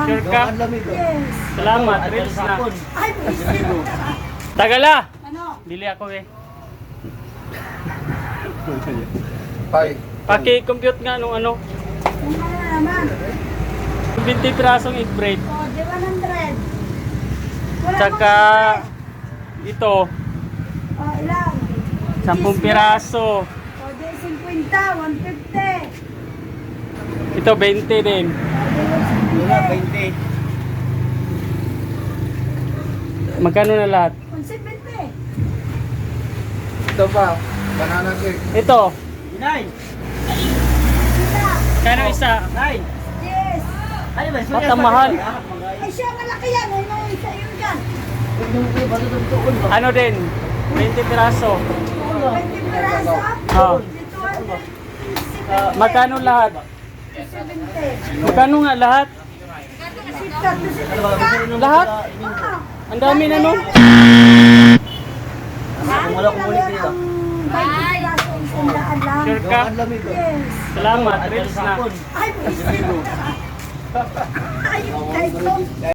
Sure ka? Yes. Salamat, reels na. Ay, please. Tagala! Ano? Bili ako eh. Pai. Paki-compute nga nung ano. Yung ano na naman. 20 pirasong egg bread. O, di 100. Wala Tsaka mang- ito, O, ilang? 10 piraso. O, di 50, 150. Ito 20 din. O, di 150. Magkano na lahat? 170. Ito pa. Banana cake. Ito, Inay! Sila. kano isa? Nay! Yes. Ano ba? Ba't ang mahal? Ay, siya malaki yan. Ay, may isa yun dyan. Ano din? 20 piraso. 20 piraso. Oh. Di 270. Magkano lahat? 70. Magkano nga lahat? Sikat na sikat. Lahat? Oo. Ang dami na no? Kung wala kong ulit dito. Ay, isang daan lang. Sure ka? Yes. Salamat, reels na. Ay, please. Ay, guys,